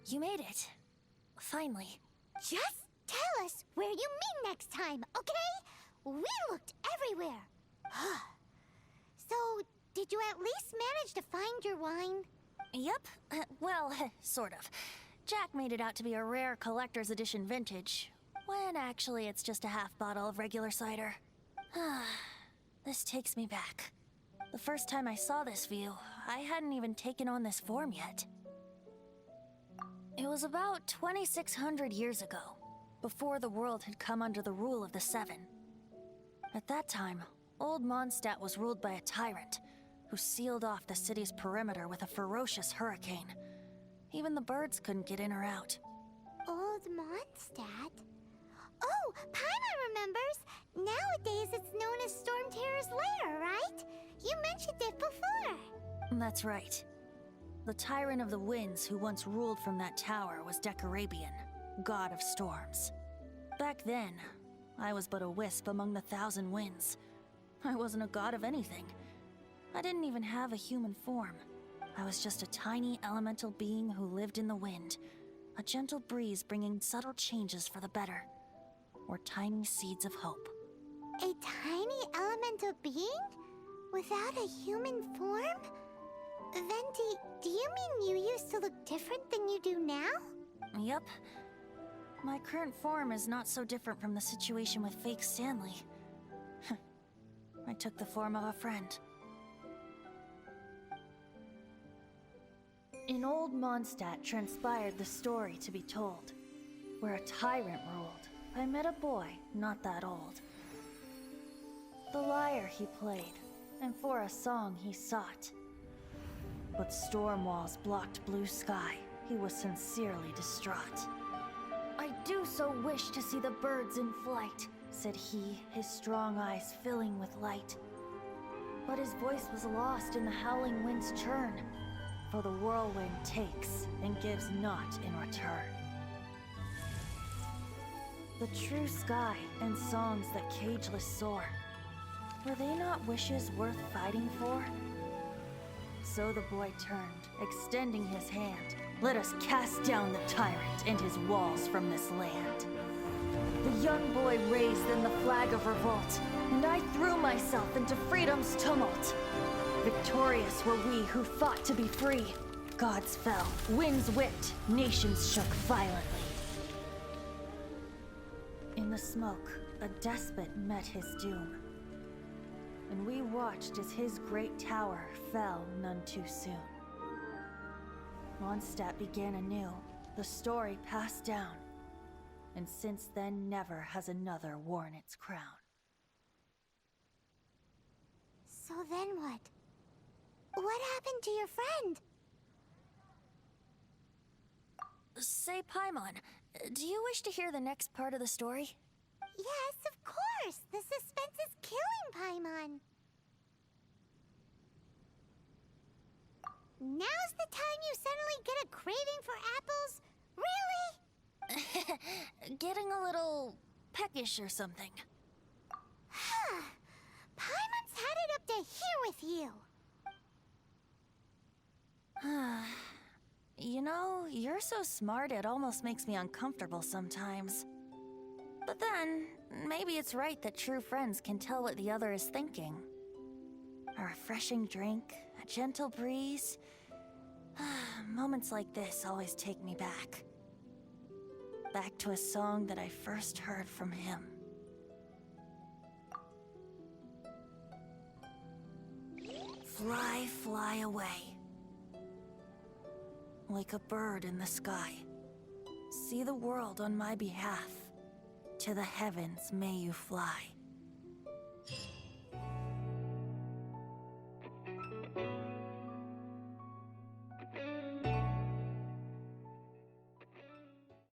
You made it. Finally. Just tell us where you meet next time, okay? We looked everywhere. So, did you at least manage to find your wine? Yep. Well, sort of. Jack made it out to be a rare collector's edition vintage, when actually it's just a half bottle of regular cider. This takes me back. The first time I saw this view, I hadn't even taken on this form yet. It was about 2,600 years ago, before the world had come under the rule of the Seven. At that time, old Mondstat was ruled by a tyrant, who sealed off the city's perimeter with a ferocious hurricane. Even the birds couldn't get in or out. Old Mondstat? Oh, Paimon remembers! Nowadays it's known as Storm Terror's lair, right? You mentioned it before. That's right. The tyrant of the winds who once ruled from that tower was Decarabian, god of storms. Back then, I was but a wisp among the thousand winds. I wasn't a god of anything. I didn't even have a human form. I was just a tiny elemental being who lived in the wind, a gentle breeze bringing subtle changes for the better, or tiny seeds of hope. A tiny elemental being? Without a human form? Venti, do you mean you used to look different than you do now? Yep. My current form is not so different from the situation with fake Stanley. I took the form of a friend. In old Mondstat transpired the story to be told. Where a tyrant ruled, I met a boy not that old. The lyre he played, and for a song he sought. But storm walls blocked blue sky, he was sincerely distraught. I do so wish to see the birds in flight, said he, his strong eyes filling with light. But his voice was lost in the howling wind's churn, for the whirlwind takes and gives not in return. The true sky and songs that cageless soar, were they not wishes worth fighting for? So the boy turned, extending his hand. Let us cast down the tyrant and his walls from this land. The young boy raised then the flag of revolt, and I threw myself into freedom's tumult. Victorious were we who fought to be free. Gods fell, winds whipped, nations shook violently. In the smoke, a despot met his doom. And we watched as his great tower fell none too soon. Mondstat began anew, the story passed down, and since then never has another worn its crown. So then what? What happened to your friend? Say, Paimon, do you wish to hear the next part of the story? Yes, of course! The suspense is killing Paimon! Now's the time you suddenly get a craving for apples? Really? Getting a little peckish or something. Paimon's had it up to here with you! You know, you're so smart it almost makes me uncomfortable sometimes. But then, maybe it's right that true friends can tell what the other is thinking. A refreshing drink, a gentle breeze. Moments like this always take me back. Back to a song that I first heard from him. Fly, fly away. Like a bird in the sky. See the world on my behalf. To the heavens may you fly.